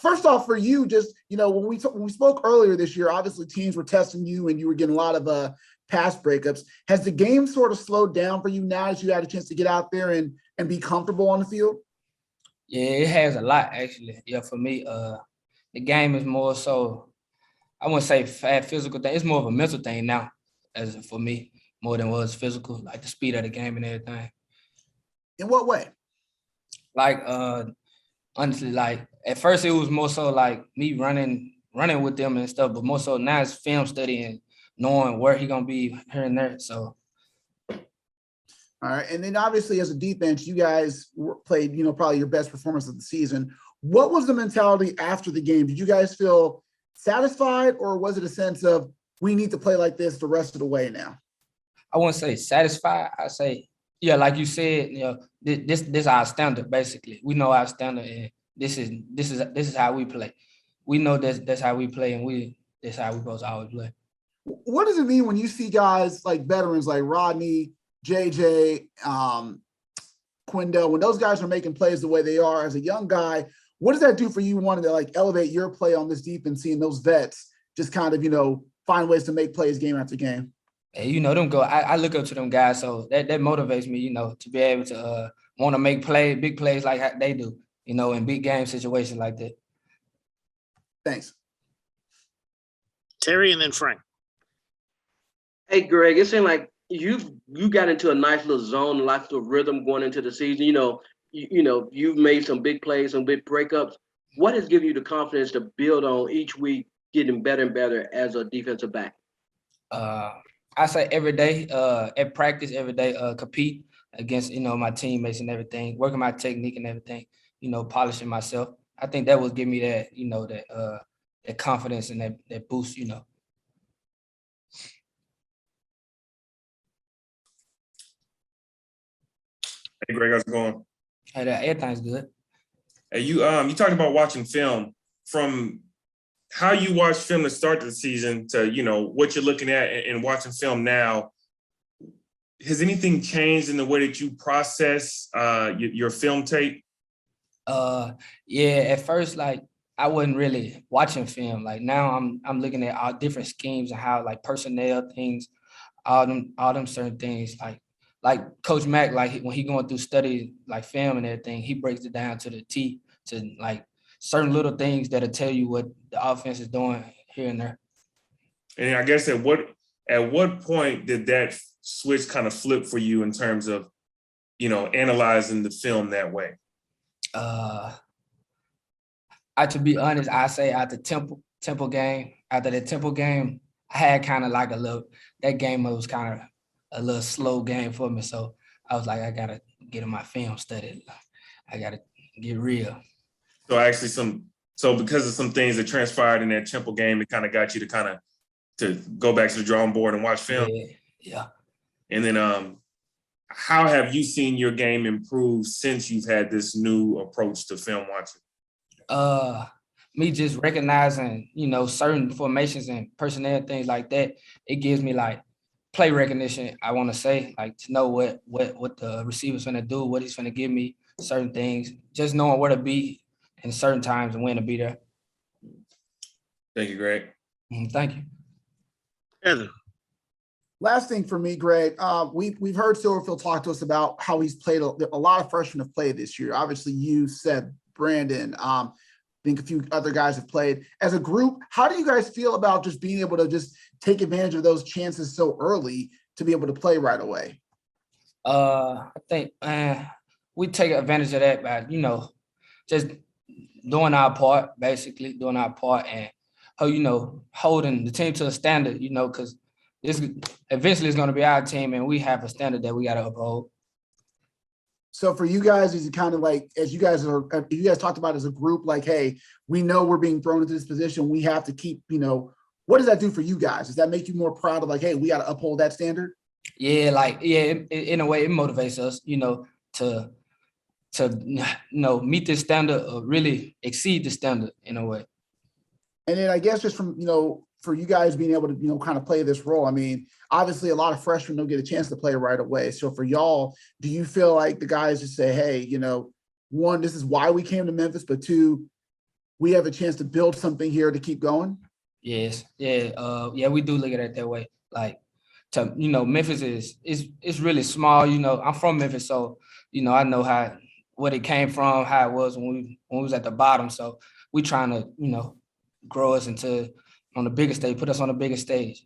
first off, for you, just, when we spoke earlier this year, obviously teams were testing you and you were getting a lot of pass breakups. Has the game sort of slowed down for you now as you had a chance to get out there and be comfortable on the field? Yeah, it has a lot, actually. Yeah, for me, the game is more so, I wouldn't say physical thing. It's more of a mental thing now, as for me, more than was physical, like the speed of the game and everything. In what way? Like, honestly, like at first it was more so like me running with them and stuff, but more so now it's film study and knowing where he gonna be here and there. So. All right. And then obviously as a defense, you guys played, probably your best performance of the season. What was the mentality after the game? Did you guys feel satisfied, or was it a sense of we need to play like this the rest of the way now? I wouldn't say satisfied. I say, yeah, like you said, this is our standard, basically. We know our standard, and this is how we play. We know that's how we play, and that's how we're supposed to always play. What does it mean when you see guys like veterans like Rodney, JJ, Quindell, when those guys are making plays the way they are as a young guy? What does that do for you wanting to like elevate your play on this defense, seeing those vets just kind of, find ways to make plays game after game? Hey, them go. I look up to them guys, so that motivates me, to be able to want to make big plays like they do, in big game situations like that. Thanks. Terry and then Frank. Hey, Greg, it seemed like you got into a nice little zone, a nice little rhythm going into the season. You've made some big plays, some big breakups. What has given you the confidence to build on each week, getting better and better as a defensive back? I say every day, at practice, every day, compete against, my teammates and everything, working my technique and everything, polishing myself. I think that would give me that, that confidence and that boost, Hey, Greg, how's it going? Hey, everything's good. Hey, you talked about watching film. From how you watch film to start the season to, what you're looking at and watching film now. Has anything changed in the way that you process your film tape? Yeah, at first, like, I wasn't really watching film. Like now I'm looking at all different schemes and how like personnel things, all them certain things, like Coach Mack, like when he going through study, like film and everything, he breaks it down to the T, to like certain little things that'll tell you what the offense is doing here and there. And I guess at what point did that switch kind of flip for you in terms of, analyzing the film that way? To be honest, I say after Temple game, after the Temple game, I had kind of like that game was kind of a little slow game for me. So I was like, I gotta get in my film study. I gotta get real. So actually because of some things that transpired in that Temple game, it kind of got you to go back to the drawing board and watch film. Yeah. And then how have you seen your game improve since you've had this new approach to film watching? Me just recognizing, certain formations and personnel, things like that, it gives me like play recognition, I want to say, like to know what the receiver's gonna do, what he's gonna give me, certain things, just knowing where to be in certain times and when to be there. Thank you, Greg. Thank you. Heather. Last thing for me, Greg, we've heard Silverfield talk to us about how he's played a lot of freshmen have played this year. Obviously, you said Brandon. I think a few other guys have played. As a group, how do you guys feel about just being able to just take advantage of those chances so early to be able to play right away? I think we take advantage of that by, just doing our part, basically doing our part, and holding the team to a standard, because this eventually is going to be our team, and we have a standard that we got to uphold. So for you guys, is it kind of like, as you guys talked about as a group, like, hey, we know we're being thrown into this position, we have to keep, what does that do for you guys? Does that make you more proud of like, hey, we got to uphold that standard? Yeah, in a way, it motivates us, to meet the standard or really exceed the standard in a way. And then I guess just from, for you guys being able to, kind of play this role, I mean, obviously a lot of freshmen don't get a chance to play right away. So for y'all, do you feel like the guys just say, hey, one, this is why we came to Memphis, but two, we have a chance to build something here to keep going? Yes, yeah, we do look at it that way. Like, Memphis is really small. I'm from Memphis, so I know what it came from, how it was when we was at the bottom. So we trying to grow us into on the biggest stage, put us on the biggest stage.